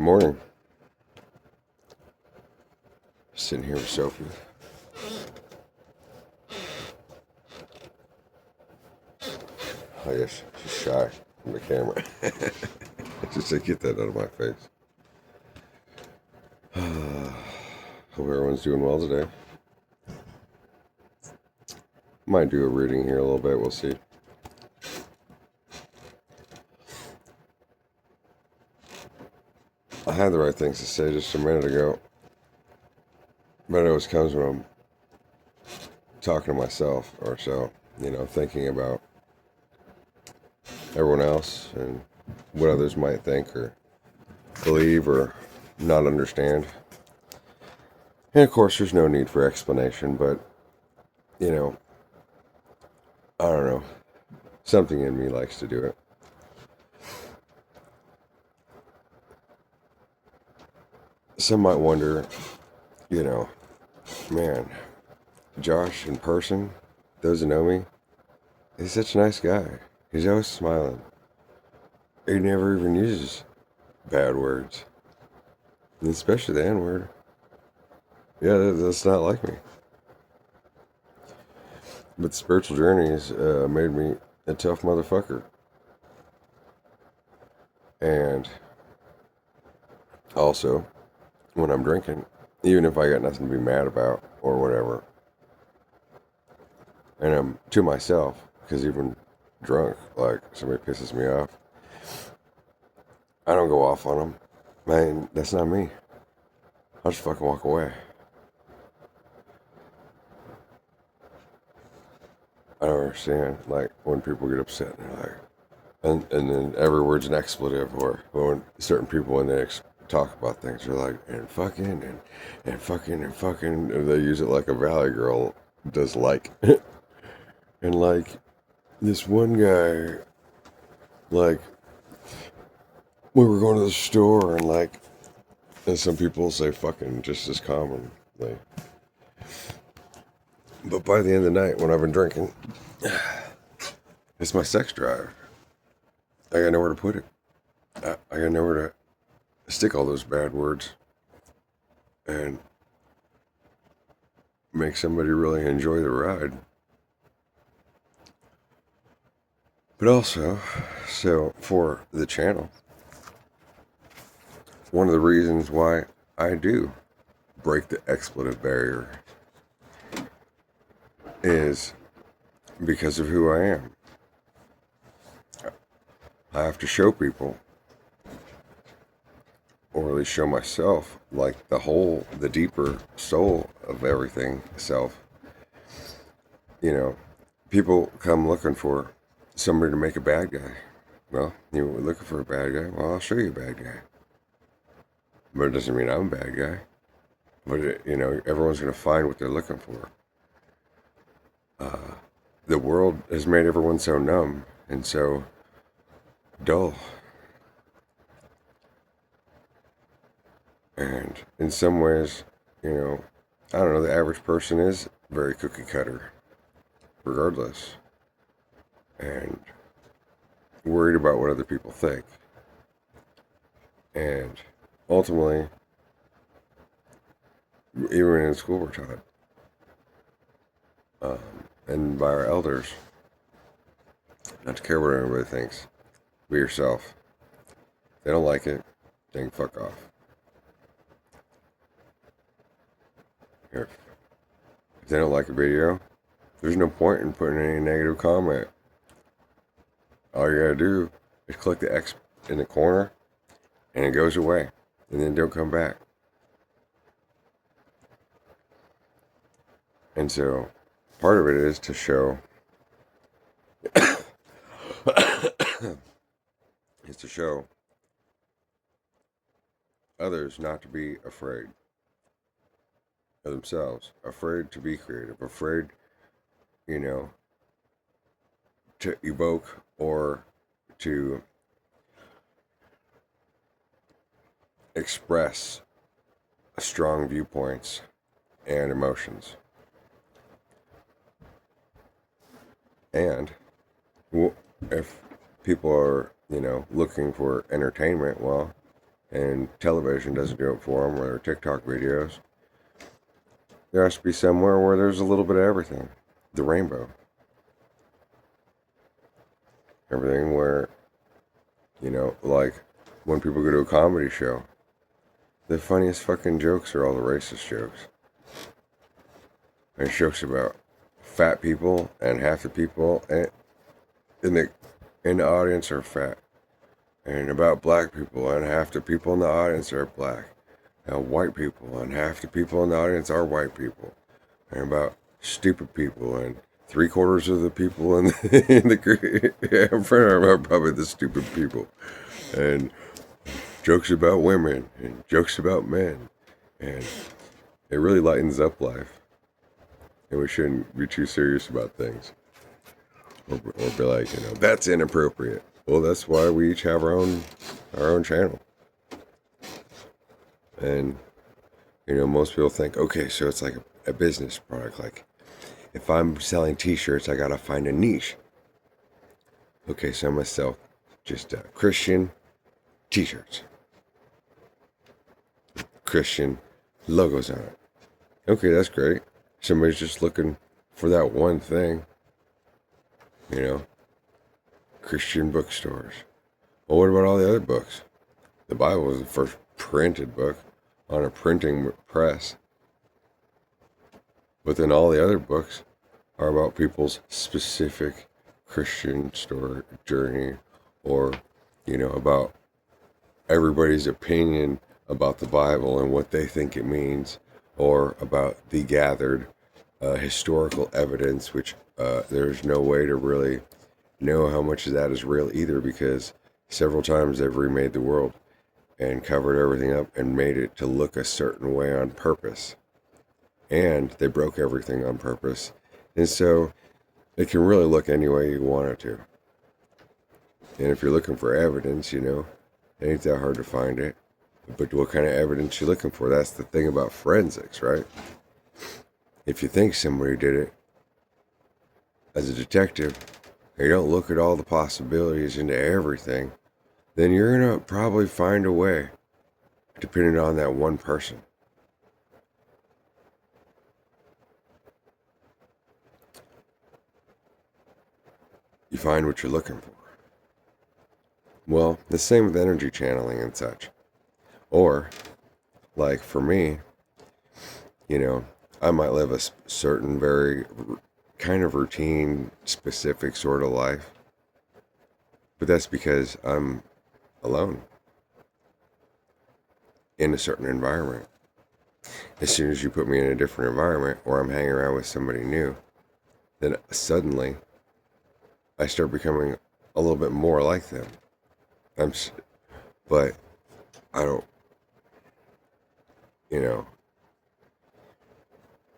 Morning. Sitting here with Sophie. I guess she's shy from the camera. Just to get that out of my face. Hope everyone's doing well today. Might do a reading here a little bit, we'll see. I had the right things to say just a minute ago. But it always comes when I'm talking to myself or so, thinking about everyone else and what others might think or believe or not understand. And of course, there's no need for explanation, but, I don't know. Something in me likes to do it. Some might wonder, man, Josh in person, those who know me, he's such a nice guy. He's always smiling. He never even uses bad words, and especially the N word. Yeah, that's not like me. But spiritual journeys made me a tough motherfucker. And also, when I'm drinking, even if I got nothing to be mad about or whatever, and I'm to myself, because even drunk, like somebody pisses me off, I don't go off on them. Man, that's not me. I'll just fucking walk away. I don't understand, like, when people get upset and they're like, and then every word's an expletive, or when certain people, when they talk about things, they're like, and fucking, and fucking, and fucking, and they use it like a Valley Girl does, like, and like, this one guy, like, we were going to the store, and like, and some people say fucking just as commonly. But by the end of the night, when I've been drinking, it's my sex drive. I got nowhere to put it. I got nowhere to stick all those bad words and make somebody really enjoy the ride. But also, so for the channel, one of the reasons why I do break the expletive barrier is because of who I am. I have to show people, or at least show myself, like the deeper soul of everything, self. People come looking for somebody to make a bad guy. Well, you're looking for a bad guy? Well, I'll show you a bad guy. But it doesn't mean I'm a bad guy. But, everyone's going to find what they're looking for. The world has made everyone so numb and so dull. And in some ways, I don't know, the average person is very cookie cutter, regardless. And worried about what other people think. And ultimately, even in school we're taught, and by our elders, not to care what everybody thinks. Be yourself. If they don't like it, then fuck off. If they don't like a video, there's no point in putting any negative comment. All you gotta do is click the X in the corner, and it goes away, and then don't come back. And so, part of it is to show, others not to be afraid of themselves, afraid to be creative, afraid, to evoke or to express strong viewpoints and emotions. And if people are, looking for entertainment, well, and television doesn't do it for them, or their TikTok videos. There has to be somewhere where there's a little bit of everything. The rainbow. Everything where, like when people go to a comedy show, the funniest fucking jokes are all the racist jokes. And jokes about fat people, and half the people in the audience are fat. And about black people, and half the people in the audience are black. And white people, and half the people in the audience are white people. And about stupid people, and 3/4 of the people in the group in front of them are probably the stupid people. And jokes about women, and jokes about men. And it really lightens up life. And we shouldn't be too serious about things. Or be like, that's inappropriate. Well, that's why we each have our own channel. And, most people think, okay, so it's like a business product. Like, if I'm selling t-shirts, I gotta find a niche. Okay, so I'm gonna sell just Christian t-shirts. Christian logos on it. Okay, that's great. Somebody's just looking for that one thing. Christian bookstores. Well, what about all the other books? The Bible was the first printed book on a printing press. But then all the other books are about people's specific Christian story, journey, or, about everybody's opinion about the Bible and what they think it means, or about the gathered historical evidence, which there's no way to really know how much of that is real either, because several times they've remade the world and covered everything up and made it to look a certain way on purpose. And they broke everything on purpose. And so it can really look any way you want it to. And if you're looking for evidence, it ain't that hard to find it. But what kind of evidence you looking for? That's the thing about forensics, right? If you think somebody did it, as a detective, and you don't look at all the possibilities into everything, then you're going to probably find a way, depending on that one person. You find what you're looking for. Well, the same with energy channeling and such. Or, like for me, I might live a certain very kind of routine, specific sort of life. But that's because I'm alone in a certain environment. As soon as you put me in a different environment, or I'm hanging around with somebody new, then suddenly I start becoming a little bit more like them. But I don't,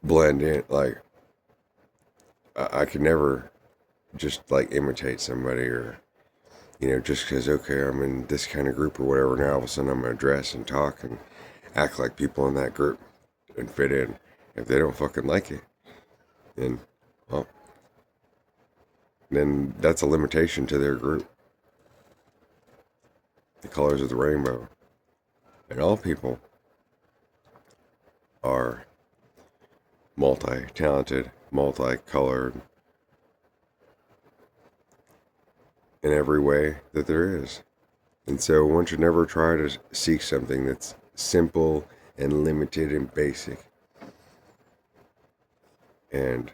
blend in. Like, I could never just like imitate somebody, or just because, okay, I'm in this kind of group or whatever, now all of a sudden I'm going to dress and talk and act like people in that group and fit in. If they don't fucking like it, then, well, then that's a limitation to their group. The colors of the rainbow. And all people are multi-talented, multicolored, in every way that there is. And so one should never try to seek something that's simple and limited and basic. And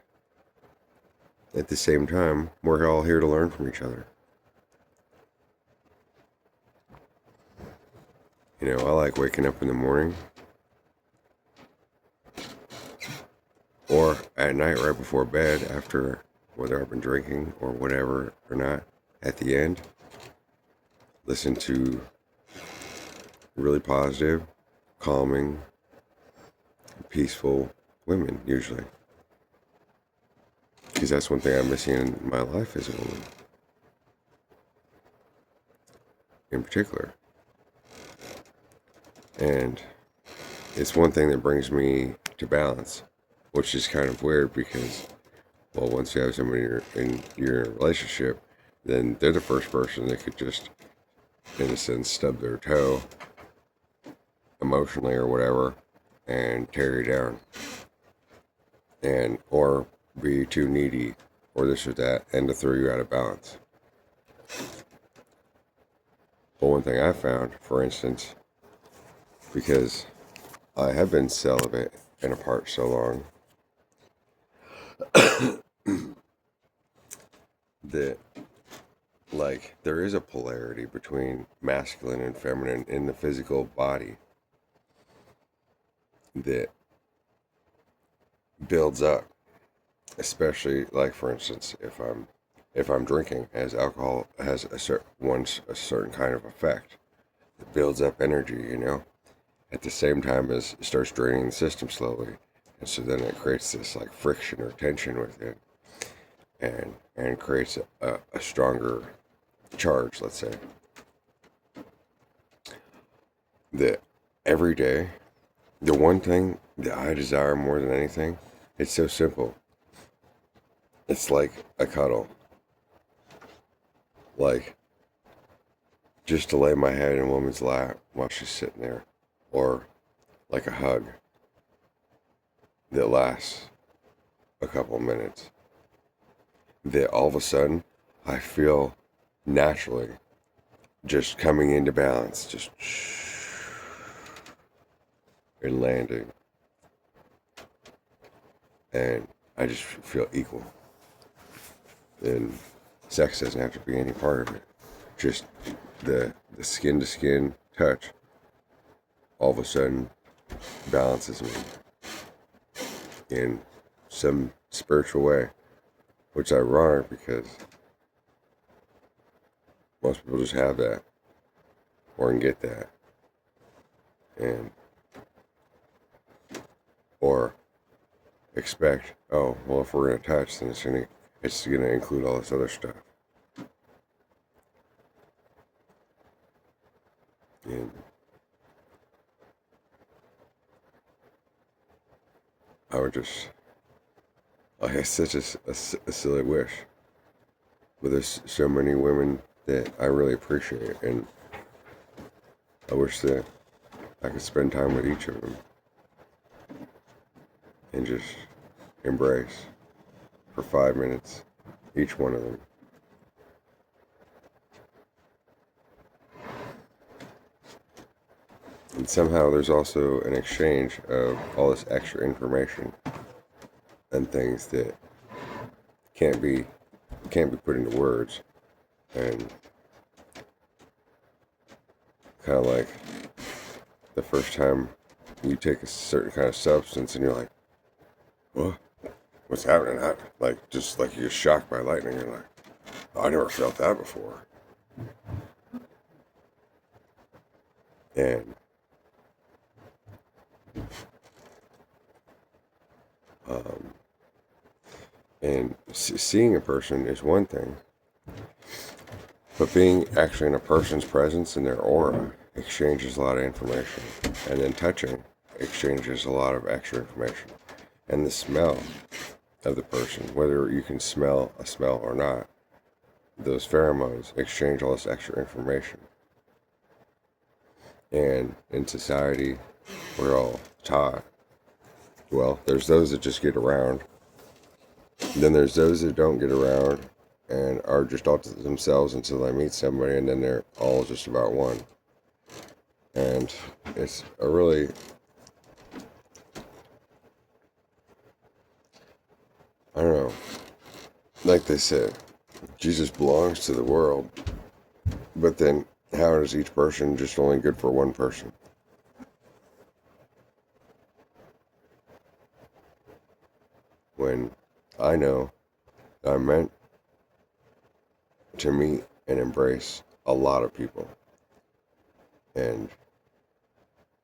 at the same time, we're all here to learn from each other. I like waking up in the morning or at night right before bed, after whether I've been drinking or whatever or not, at the end, listen to really positive, calming, peaceful women, usually. Because that's one thing I'm missing in my life as a woman. In particular. And it's one thing that brings me to balance, which is kind of weird because, well, once you have somebody in your relationship, then they're the first person that could just, in a sense, stub their toe emotionally or whatever and tear you down, and or be too needy or this or that, and to throw you out of balance. But one thing I found, for instance, because I have been celibate and apart so long, that like there is a polarity between masculine and feminine in the physical body that builds up, especially like for instance if I'm drinking, as alcohol has a certain kind of effect. It builds up energy, at the same time as it starts draining the system slowly, and so then it creates this like friction or tension within, and creates a stronger charge, let's say. That every day, the one thing that I desire more than anything, it's so simple. It's like a cuddle. Like, just to lay my head in a woman's lap while she's sitting there. Or like a hug that lasts a couple of minutes. That all of a sudden, I feel naturally just coming into balance. Just and landing. And I just feel equal. And sex doesn't have to be any part of it. Just the skin to skin touch all of a sudden balances me in some spiritual way, which is ironic because most people just have that or can get that, and or expect, oh well, if we're gonna touch, then it's gonna include all this other stuff. And I would just, like, it's such a silly wish, but there's so many women that I really appreciate, and I wish that I could spend time with each of them and just embrace for 5 minutes each one of them. And somehow there's also an exchange of all this extra information and things that can't be put into words, and kind of like the first time you take a certain kind of substance and you're like, what? What's happening? Just like you're shocked by lightning. You're like, oh, I never felt that before. And seeing a person is one thing, but being actually in a person's presence in their aura exchanges a lot of information, and then touching exchanges a lot of extra information, and the smell of the person, whether you can smell a smell or not, those pheromones exchange all this extra information. And in society, we're all taught, well, there's those that just get around, then there's those that don't get around and are just all to themselves until they meet somebody, and then they're all just about one. And it's a really, I don't know, like they said, Jesus belongs to the world, but then how is each person just only good for one person? When I know I'm meant to meet and embrace a lot of people, and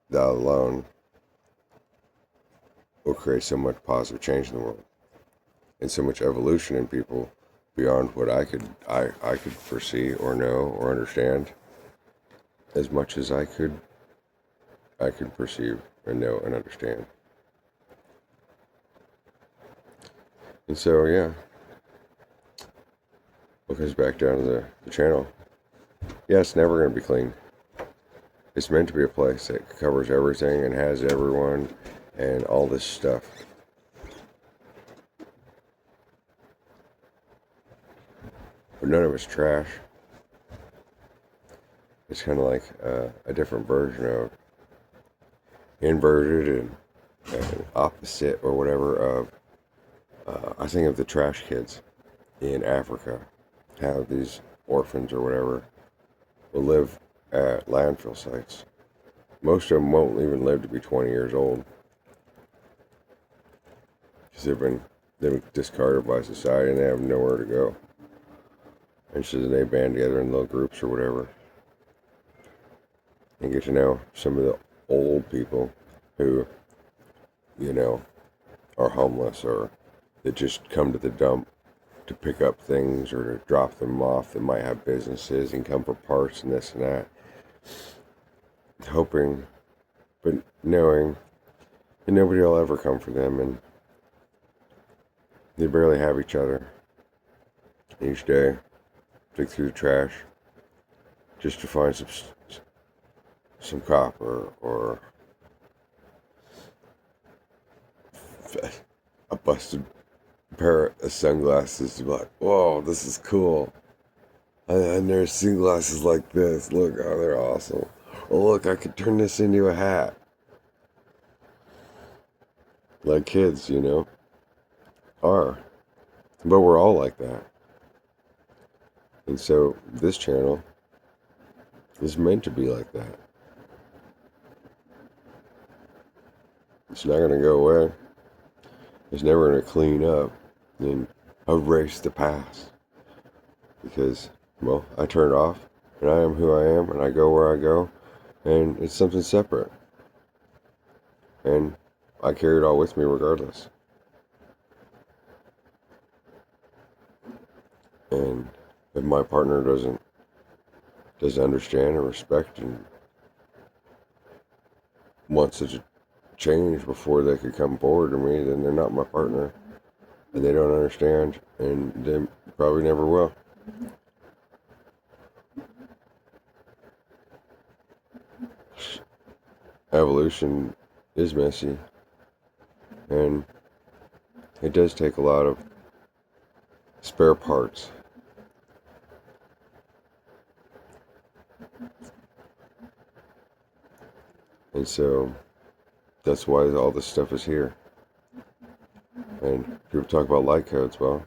that alone will create so much positive change in the world and so much evolution in people beyond what I could foresee or know or understand, as much as I could perceive and know and understand. And so, yeah, what comes back down to the channel, yeah, it's never going to be clean. It's meant to be a place that covers everything and has everyone and all this stuff. But none of it's trash. It's kind of like a different version of inverted and opposite or whatever of, I think of the trash kids in Africa, how these orphans or whatever will live at landfill sites. Most of them won't even live to be 20 years old because they've been discarded by society and they have nowhere to go. And so then they band together in little groups or whatever and get to know some of the old people who, you know, are homeless or that just come to the dump to pick up things or to drop them off that might have businesses and come for parts and this and that. Hoping, but knowing that nobody will ever come for them and they barely have each other. Each day, dig through the trash just to find some copper or a busted pair of sunglasses to be like, whoa, this is cool. I've never seen glasses like this. Look, oh, they're awesome. Oh, look, I could turn this into a hat. Like kids, you know, are. But we're all like that. And so this channel is meant to be like that. It's not going to go away. It's never going to clean up and erase the past. Because, well, I turn it off and I am who I am and I go where I go and it's something separate. And I carry it all with me regardless. And if my partner doesn't understand and respect and wants to change before they could come forward to me, then they're not my partner. And they don't understand and they probably never will. Evolution is messy and it does take a lot of spare parts. And so that's why all this stuff is here. And people talk about light codes. Well,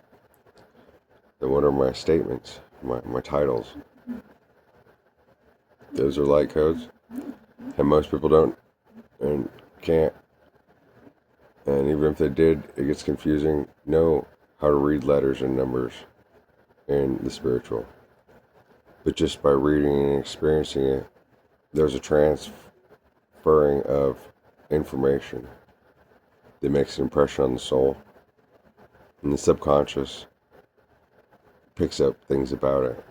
then what are my statements, my titles? Those are light codes. And most people don't and can't. And even if they did, it gets confusing. Know how to read letters and numbers in the spiritual. But just by reading and experiencing it, there's a transferring of information that makes an impression on the soul. And the subconscious picks up things about it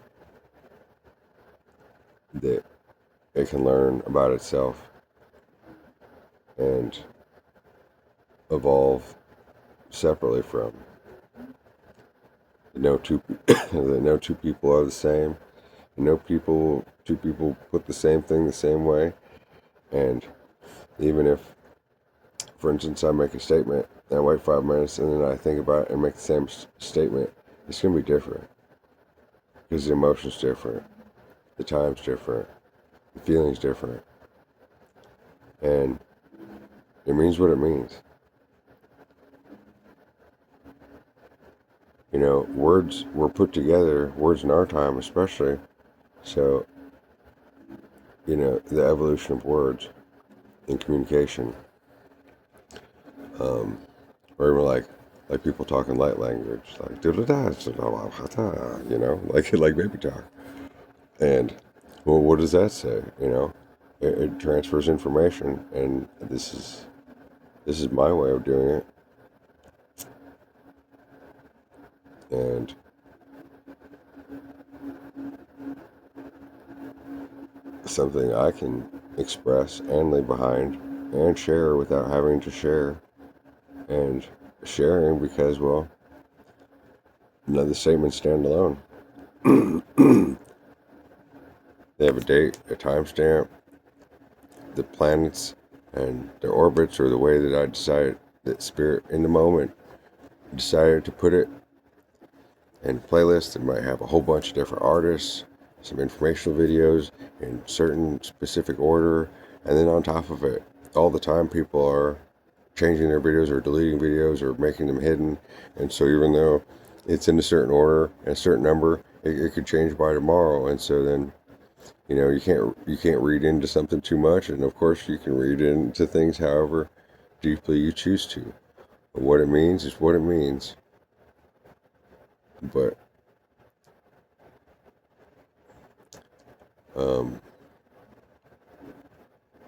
that it can learn about itself and evolve separately from. No two people are the same. No two people put the same thing the same way. And even if, for instance, I make a statement and I wait 5 minutes and then I think about it and make the same statement, it's going to be different. Because the emotion's different, the time's different, the feeling's different. And it means what it means. You know, words were put together, words in our time especially, so, you know, the evolution of words in communication. Or even like people talking light language, like you know, like baby talk. And well, what does that say? You know, it transfers information, and this is my way of doing it. And something I can express and leave behind and share without having to share. And sharing because, well, none of the statements stand alone. They have a date, a timestamp, the planets and their orbits, or the way that I decided that Spirit in the moment decided to put it in playlists. It might have a whole bunch of different artists, some informational videos in certain specific order, and then on top of it, all the time people are changing their videos or deleting videos or making them hidden. And so even though it's in a certain order and a certain number, it could change by tomorrow. And so then, you can't read into something too much, and of course you can read into things however deeply you choose to. But what it means is what it means. But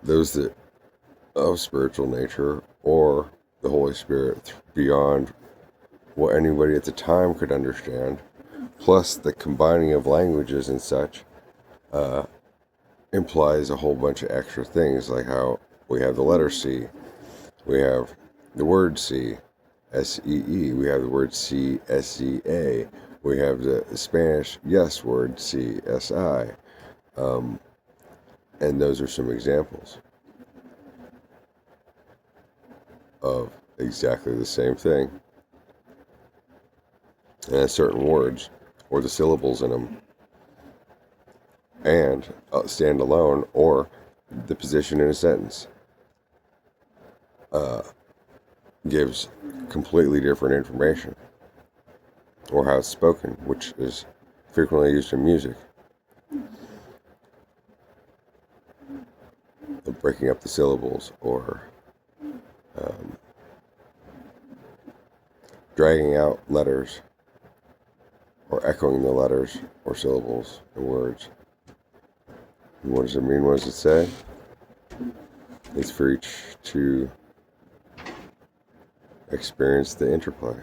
those that of spiritual nature, or the Holy Spirit beyond what anybody at the time could understand, plus the combining of languages and such, implies a whole bunch of extra things, like how we have the letter C, we have the word C, S-E-E, we have the word C, S-E-A, we have the Spanish yes word C, S-I, and those are some examples of exactly the same thing, and certain words or the syllables in them, and stand alone, or the position in a sentence gives completely different information, or how it's spoken, which is frequently used in music. Breaking up the syllables, or dragging out letters, or echoing the letters or syllables and words. And what does it mean? What does it say? It's for each to experience the interplay.